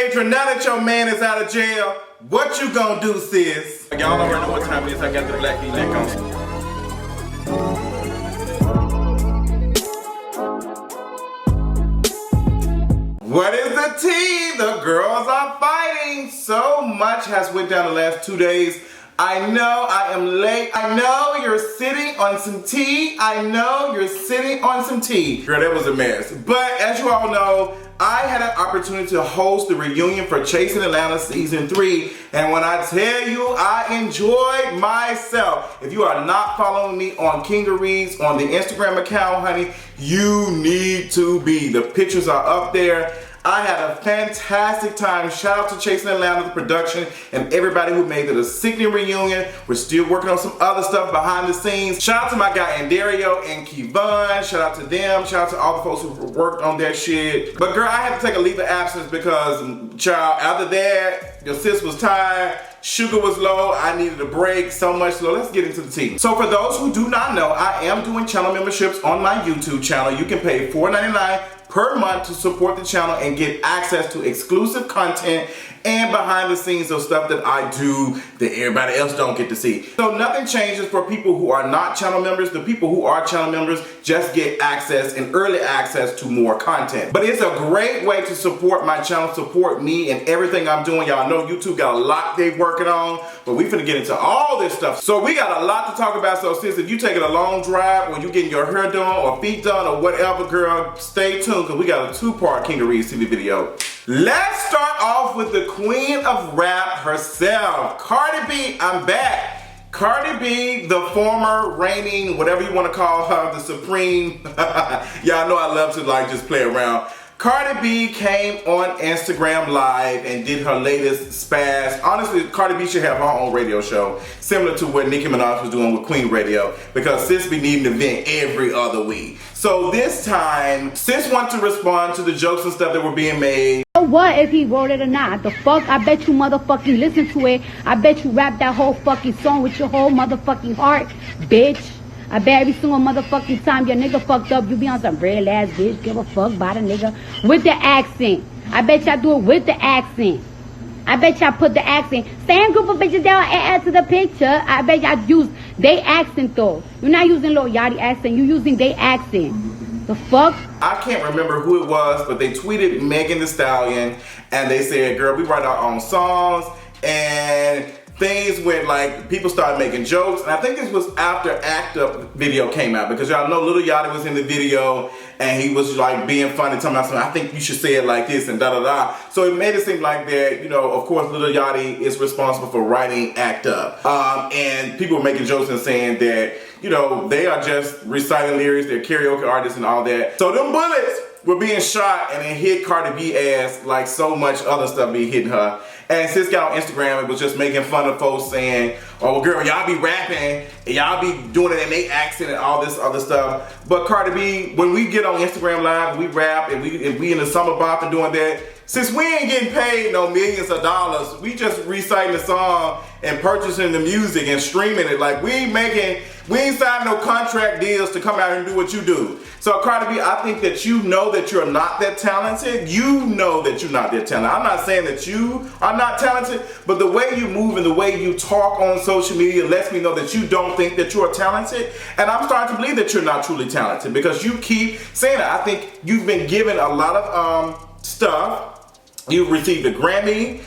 Phaedra, now that your man is out of jail, what you gonna do, sis? Y'all already know what time it is. I got the black V-neck on. What is the tea? The girls are fighting. So much has went down the last 2 days. I know I am late. I know you're sitting on some tea. I know you're sitting on some tea. Girl, that was a mess. But as you all know, I had an opportunity to host the reunion for Chasing Atlanta Season 3. And when I tell you, I enjoyed myself. If you are not following me on Kingeries on the Instagram account, honey, you need to be. The pictures are up there. I had a fantastic time. Shout out to Chasing Atlanta, the production, and everybody who made it a sickening reunion. We're still working on some other stuff behind the scenes. Shout out to my guy Andario and Kevon. Shout out to them. Shout out to all the folks who worked on that shit. But girl, I had to take a leave of absence because, child, after that, your sis was tired. Sugar was low, I needed a break, so much so. Let's get into the tea. So for those who do not know, I am doing channel memberships on my YouTube channel. You can pay $4.99 per month to support the channel and get access to exclusive content and behind the scenes of stuff that I do that everybody else don't get to see. So nothing changes for people who are not channel members. The people who are channel members just get access and early access to more content. But it's a great way to support my channel, support me and everything I'm doing. Y'all know YouTube got a lot they working on, but we finna get into all this stuff. So we got a lot to talk about. So sis, if you taking a long drive or you getting your hair done or feet done or whatever, girl, stay tuned because we got a 2-part Kingeries TV video. Let's start off with the queen of rap herself, Cardi B. I'm back. Cardi B, the former reigning, whatever you want to call her, the supreme. Y'all know I love to like just play around. Cardi B came on Instagram Live and did her latest spaz. Honestly, Cardi B should have her own radio show, similar to what Nicki Minaj was doing with Queen Radio, because sis be needing to vent every other week. So this time, sis wanted to respond to the jokes and stuff that were being made. So what if he wrote it or not? The fuck? I bet you motherfucking listen to it. I bet you rap that whole fucking song with your whole motherfucking heart, bitch. I bet every single motherfucking time your nigga fucked up, you be on some real ass bitch, give a fuck by the nigga with the accent. I bet y'all do it with the accent. I bet y'all put the accent. Same group of bitches that add to the picture. I bet y'all use they accent though. You're not using Lil Yachty accent, you using they accent. The fuck? I can't remember who it was, but they tweeted Megan Thee Stallion and they said, girl, we write our own songs, and things went like, people started making jokes, and I think this was after Act Up video came out, because y'all know Lil Yachty was in the video and he was like being funny, talking about something, I think you should say it like this and da da da. So it made it seem like that, you know, of course Lil Yachty is responsible for writing Act Up. And people were making jokes and saying that, you know, they are just reciting lyrics, they're karaoke artists and all that. So them bullets were being shot and it hit Cardi B ass like so much other stuff be hitting her. And sis got on Instagram and was just making fun of folks saying, oh girl, y'all be rapping and y'all be doing it in they accent and all this other stuff. But Cardi B, when we get on Instagram Live and we rap and we in the summer bop and doing that, since we ain't getting paid no millions of dollars, we just reciting the song and purchasing the music and streaming it. Like we ain't signing no contract deals to come out and do what you do. So Cardi B, I think that you know that you're not that talented. You know that you're not that talented. I'm not saying that you are not talented, but the way you move and the way you talk on social media lets me know that you don't think that you're talented. And I'm starting to believe that you're not truly talented because you keep saying that. I think you've been given a lot of stuff. You've received a Grammy.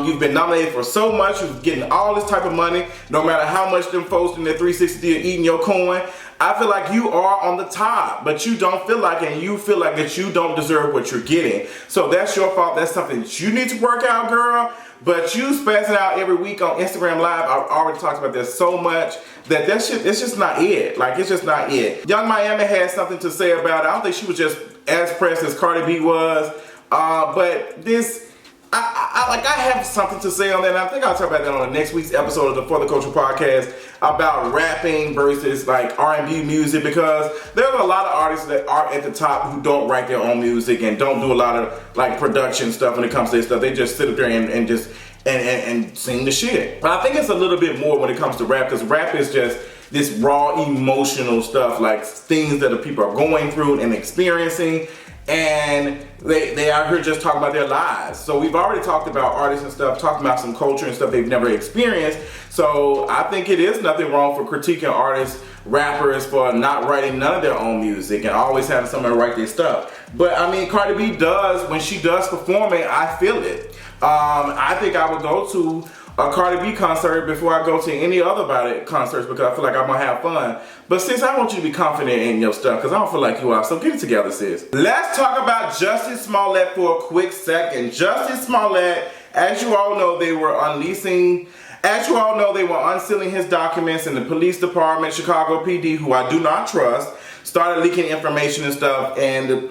You've been nominated for so much. You're getting all this type of money. No matter how much them folks in their 360 are eating your coin, I feel like you are on the top, but you don't feel like it, and you feel like that you don't deserve what you're getting. So that's your fault. That's something that you need to work out, girl. But you spazzing out every week on Instagram Live, I've already talked about this so much that shit, it's just not it. Like, it's just not it. Young Miami had something to say about it. I don't think she was just as pressed as Cardi B was. But this, I have something to say on that, and I think I'll talk about that on the next week's episode of the For the Culture podcast about rapping versus like R&B music, because there's a lot of artists that are at the top who don't write their own music and don't do a lot of like production stuff when it comes to this stuff. They just sit up there and just sing the shit. But I think it's a little bit more when it comes to rap, because rap is just this raw emotional stuff, like things that the people are going through and experiencing. and they out here just talking about their lives. So we've already talked about artists and stuff, talking about some culture and stuff they've never experienced. So I think it is nothing wrong for critiquing artists, rappers, for not writing none of their own music and always having someone write their stuff. But I mean, Cardi B does, when she does perform it, I feel it. I think I would go to a Cardi B concert before I go to any other body concerts because I feel like I'm gonna have fun. But sis, I want you to be confident in your stuff because I don't feel like you are. So get it together, sis. Let's talk about Jussie Smollett for a quick second. Jussie Smollett, as you all know, they were unsealing his documents, and the police department, Chicago PD, who I do not trust, started leaking information and stuff, and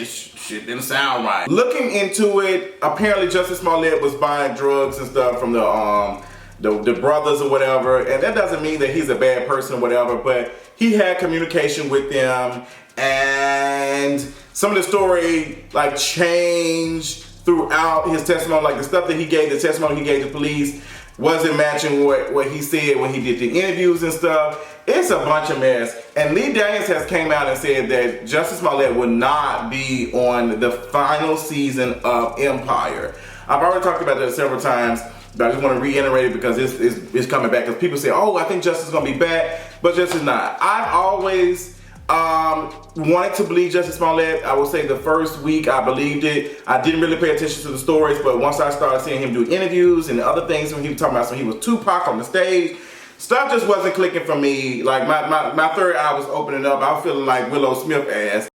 shit didn't sound right. Looking into it, apparently Jussie Smollett was buying drugs and stuff from the brothers or whatever, and that doesn't mean that he's a bad person or whatever, but he had communication with them, and some of the story like changed throughout his testimony, like the stuff that he gave, the testimony he gave the police wasn't matching what he said when he did the interviews and stuff. It's a bunch of mess. And Lee Daniels has came out and said that Jussie Smollett will not be on the final season of Empire. I've already talked about that several times, but I just want to reiterate it because it's coming back. Because people say, oh, I think Justice's going to be back, but Justice's not. I've always wanted to believe Jussie Smollett. I will say the first week I believed it. I didn't really pay attention to the stories, but once I started seeing him do interviews and other things when he was talking about when he was Tupac on the stage, stuff just wasn't clicking for me. Like my third eye was opening up. I was feeling like Willow Smith ass.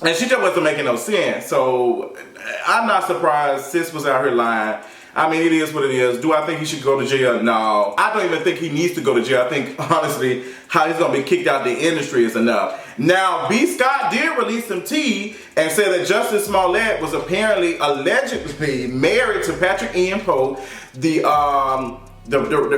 And she just wasn't making no sense. So I'm not surprised sis was out here lying. I mean, it is what it is. Do I think he should go to jail? No. I don't even think he needs to go to jail. I think, honestly, how he's going to be kicked out of the industry is enough. Now, B. Scott did release some tea and said that Jussie Smollett was apparently, allegedly married to Patrick Ian Poe, the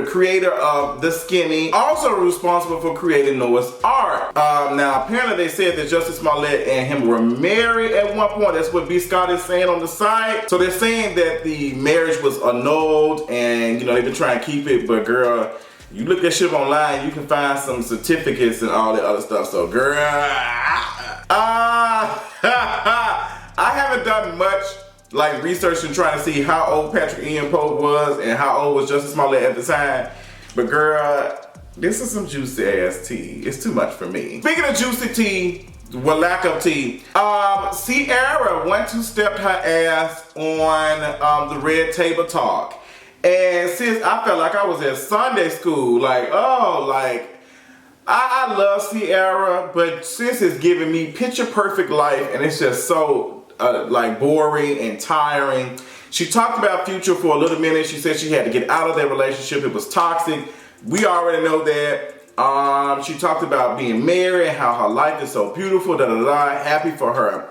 creator of The Skinny, also responsible for creating Noah's Ark. Now, apparently they said that Jussie Smollett and him were married at one point. That's what B. Scott is saying on the site. So they're saying that the marriage was annulled and, they've been trying to keep it. But girl, you look that shit up online, you can find some certificates and all that other stuff. So girl, I haven't done much like research and trying to see how old Patrick Ian Poe was and how old was Jussie Smollett at the time. But girl, this is some juicy ass tea. It's too much for me. Speaking of juicy tea, well, lack of tea, Ciara went to step her ass on the Red Table Talk. And sis, I felt like I was at Sunday school. Like, I love Ciara, but sis is giving me picture perfect life, and it's just so like boring and tiring. She talked about Future for a little minute. She said she had to get out of that relationship. It was toxic. We already know that. She talked about being married, how her life is so beautiful, happy for her.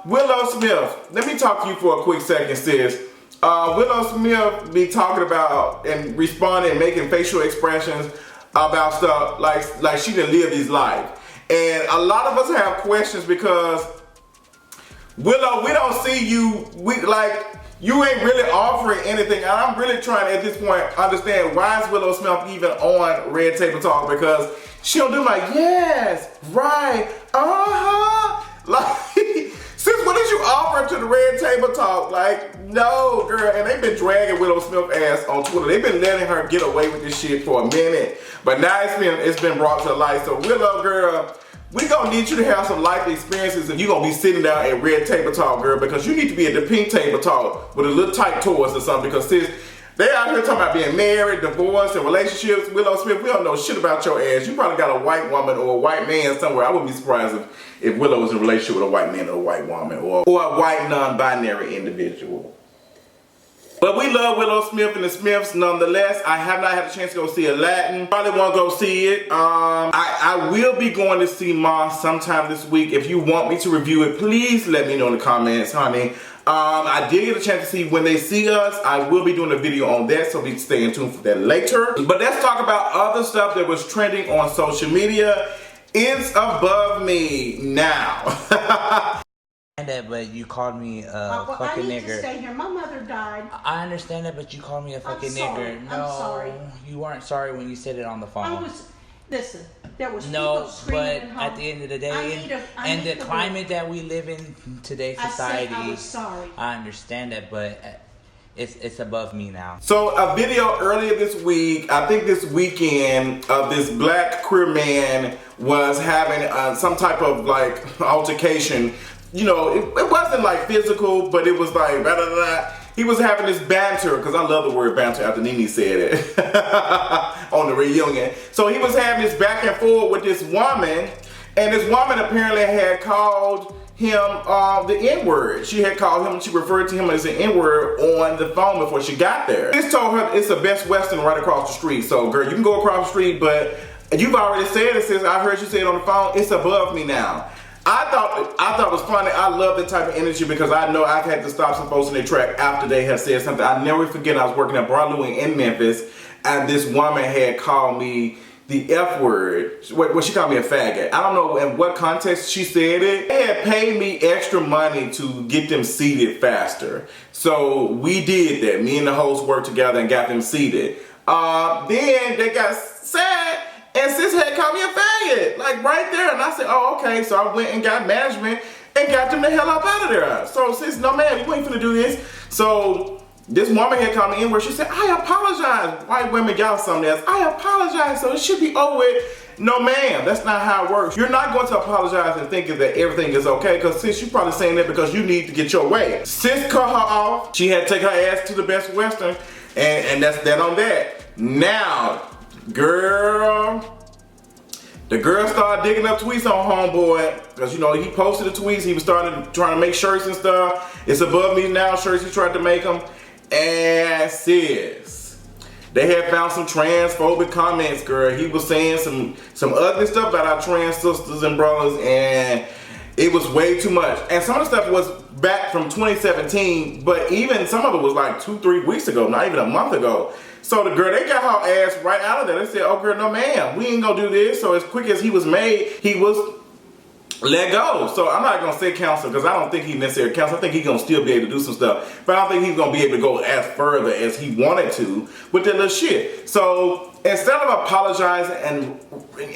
Willow Smith, let me talk to you for a quick second, sis. Willow Smith be talking about and responding and making facial expressions about stuff like she didn't live his life. And a lot of us have questions because Willow, we don't see you, you ain't really offering anything. And I'm really trying to, at this point, understand why is Willow Smith even on Red Table Talk, because she'll do like, yes, right, like, sis, what did you offer to the Red Table Talk? Like, no, girl. And they've been dragging Willow Smith ass on Twitter. They've been letting her get away with this shit for a minute. But now it's been brought to light. So Willow, girl, we gonna need you to have some life experiences, and you gonna be sitting down at Red Table Talk, girl, because you need to be at the Pink Table Talk with a little tight toys or something, because sis, they out here talking about being married, divorced, and relationships. Willow Smith, we don't know shit about your ass. You probably got a white woman or a white man somewhere. I wouldn't be surprised if Willow was in a relationship with a white man or a white woman, or a white non-binary individual. But we love Willow Smith and the Smiths nonetheless. I have not had a chance to go see Aladdin. Probably won't go see it. I will be going to see Ma sometime this week. If you want me to review it, please let me know in the comments, honey. I did get a chance to see When They See Us. I will be doing a video on that, so be staying tuned for that later. But let's talk about other stuff that was trending on social media. It's above me now. That, but you called me a fucking nigger. I need to stay here. My mother died. I understand that, but you called me a fucking nigger. No, I'm sorry. You weren't sorry when you said it on the phone. Listen, there was No, people screaming but at home. at the end of the day, I and need the to climate that we live in today's society, I was sorry. I understand that, but it's above me now. So a video earlier this week, I think this weekend, of this black queer man was having some type of like altercation. You know, it wasn't like physical, but it was like blah, blah, blah. He was having this banter, because I love the word banter after Nene said it on the reunion. So he was having this back and forth with this woman, and this woman apparently had called him the N-word. She had called him, she referred to him as the N-word on the phone before she got there. This told her it's the Best Western right across the street. So girl, you can go across the street, but you've already said it, sis. I heard you say it on the phone. It's above me now. I thought it was funny. I love that type of energy because I know I've had to stop some folks in their track after they have said something. I never forget I was working at Bar Louie in Memphis, and this woman had called me the F word. Well, she called me a faggot. I don't know in what context she said it. They had paid me extra money to get them seated faster. So we did that. Me and the host worked together and got them seated. Then they got sad. And sis had called me a faggot, like right there. And I said, oh, okay. So I went and got management and got them the hell up out of there. So sis, no man, you ain't finna do this. So this woman had called me in where she said, I apologize. White women, y'all something else. I apologize, so it should be over with. No ma'am, that's not how it works. You're not going to apologize and thinking that everything is okay, because sis, you're probably saying that because you need to get your way. Sis cut her off. She had to take her ass to the Best Western, and that's that on that. Now, girl, the girl started digging up tweets on homeboy, because you know he posted the tweets. He was trying to make shirts and stuff. It's above me now shirts he tried to make them. And sis, they had found some transphobic comments, girl. He was saying some ugly stuff about our trans sisters and brothers, and it was way too much. And some of the stuff was back from 2017, but even some of it was like 2-3 weeks ago, not even a month ago. So the girl, they got her ass right out of there. They said, oh girl, no ma'am, we ain't gonna do this. So as quick as he was made, he was let go. So I'm not gonna say cancel, because I don't think he necessarily cancel. I think he's gonna still be able to do some stuff, but I don't think he's gonna be able to go as further as he wanted to with that little shit. So instead of apologizing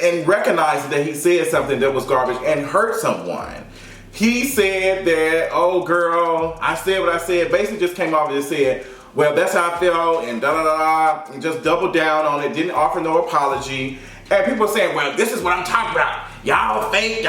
and recognizing that he said something that was garbage and hurt someone, he said that, oh girl, I said what I said. Basically just came off and just said, well, that's how I felt, and da-da-da-da, and just doubled down on it, didn't offer no apology. And people saying, well, this is what I'm talking about. Y'all fake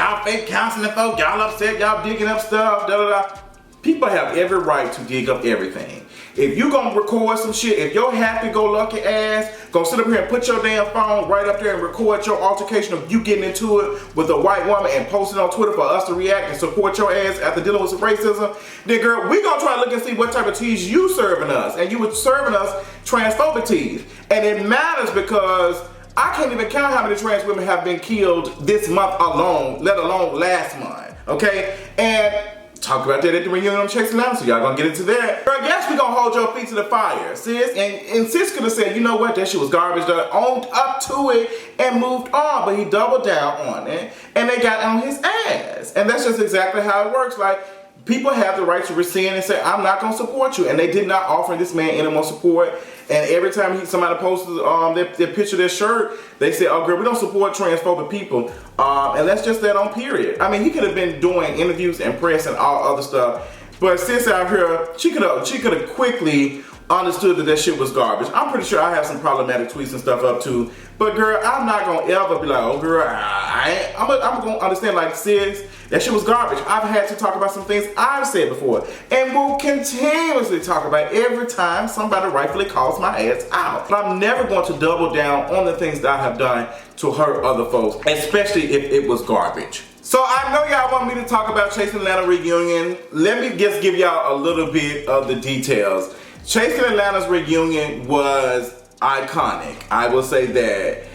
counseling folk, y'all upset, y'all digging up stuff, da-da-da. People have every right to dig up everything. If you gonna record some shit, if your happy-go-lucky ass gonna sit up here and put your damn phone right up there and record your altercation of you getting into it with a white woman and post it on Twitter for us to react and support your ass after dealing with some racism, then girl, we gonna try to look and see what type of teas you serving us. And you were serving us transphobic teas. And it matters because I can't even count how many trans women have been killed this month alone, let alone last month, okay? And talk about that at the reunion on Chase Lounge, so y'all gonna get into that. Girl, yes, we gonna hold your feet to the fire, sis. And sis could have said, you know what, that shit was garbage, owned up to it and moved on, but he doubled down on it, and they got on his ass. And that's just exactly how it works. Like, people have the right to rescind and say, I'm not gonna support you. And they did not offer this man any more support. And every time somebody posted their picture, their shirt, they said, oh girl, we don't support transphobic people. And that's just that on period. I mean, he could have been doing interviews and press and all other stuff. But sis out here, she could have quickly understood that shit was garbage. I'm pretty sure I have some problematic tweets and stuff up too. But girl, I'm not gonna ever be like, oh girl, I'm gonna understand, like, sis, that shit was garbage. I've had to talk about some things I've said before and will continuously talk about every time somebody rightfully calls my ass out. But I'm never going to double down on the things that I have done to hurt other folks, especially if it was garbage. So I know y'all want me to talk about Chase Atlanta reunion. Let me just give y'all a little bit of the details. Chase Atlanta's reunion was iconic. I will say that.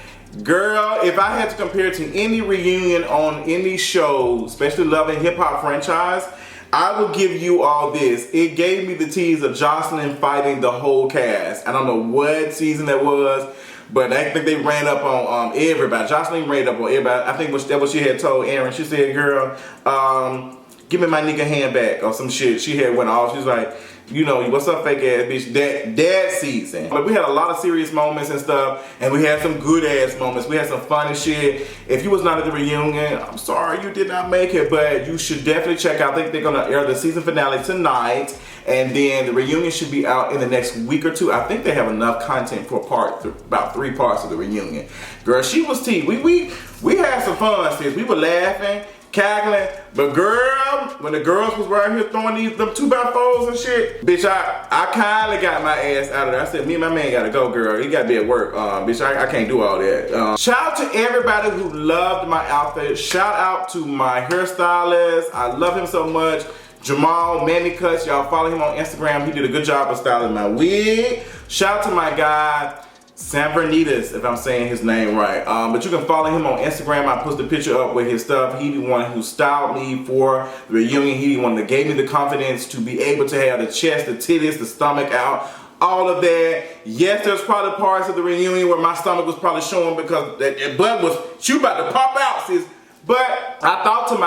Girl, if I had to compare it to any reunion on any show, especially Love and Hip Hop franchise, I will give you all this. It gave me the tease of Jocelyn fighting the whole cast. I don't know what season that was, but I think they ran up on everybody. Jocelyn ran up on everybody. I think that was what she had told Aaron. She said, girl, give me my nigga hand back or some shit. She had went off. She's like, you know, what's up, fake ass bitch? Dad season. But we had a lot of serious moments and stuff, and we had some good ass moments. We had some funny shit. If you was not at the reunion, I'm sorry you did not make it, but you should definitely check out. I think they're gonna air the season finale tonight, and then the reunion should be out in the next week or two. I think they have enough content for about 3 parts of the reunion. Girl, she was tea. We had some fun, sis. We were laughing, cackling, but girl, when the girls was right here throwing them 2x4s and shit, bitch, I kinda got my ass out of there. I said, me and my man gotta go, girl. He gotta be at work. Bitch, I can't do all that. Shout out to everybody who loved my outfit. Shout out to my hairstylist. I love him so much. Jamal Manny Cuts, y'all follow him on Instagram. He did a good job of styling my wig. Shout out to my guy, San Bernitas, if I'm saying his name right. But you can follow him on Instagram. I posted a picture up with his stuff. He the one who styled me for the reunion. He the one that gave me the confidence to be able to have the chest, the titties, the stomach out, all of that. Yes, there's probably parts of the reunion where my stomach was probably showing because that blood was, she about to pop out, sis. But I thought to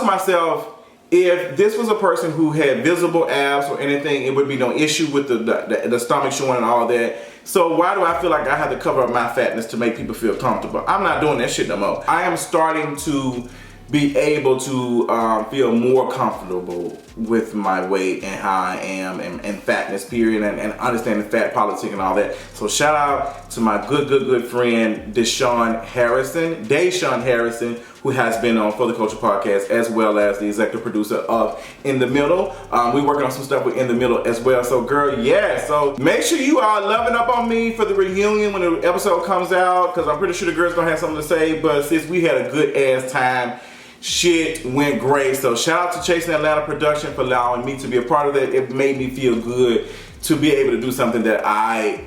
myself, if this was a person who had visible abs or anything, it would be no issue with the stomach showing and all that. So why do I feel like I have to cover up my fatness to make people feel comfortable? I'm not doing that shit no more. I am starting to be able to feel more comfortable with my weight and how I am and fatness period and understanding fat politic and all that. So shout out to my good friend Deshaun Harrison, who has been on For the Culture Podcast, as well as the executive producer of In the Middle. We're working on some stuff with In the Middle as well. So girl, yeah, so make sure you are loving up on me for the reunion when the episode comes out, because I'm pretty sure the girls gonna have something to say, but since we had a good ass time, shit went great. So shout out to Chasing Atlanta Production for allowing me to be a part of that. It made me feel good to be able to do something that I've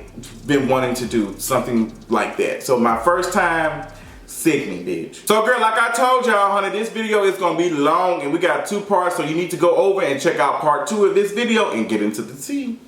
been wanting to do, something like that. So my first time, sickening, bitch. So girl, like I told y'all, honey, this video is gonna be long and we got 2 parts, so you need to go over and check out part 2 of this video and get into the tea.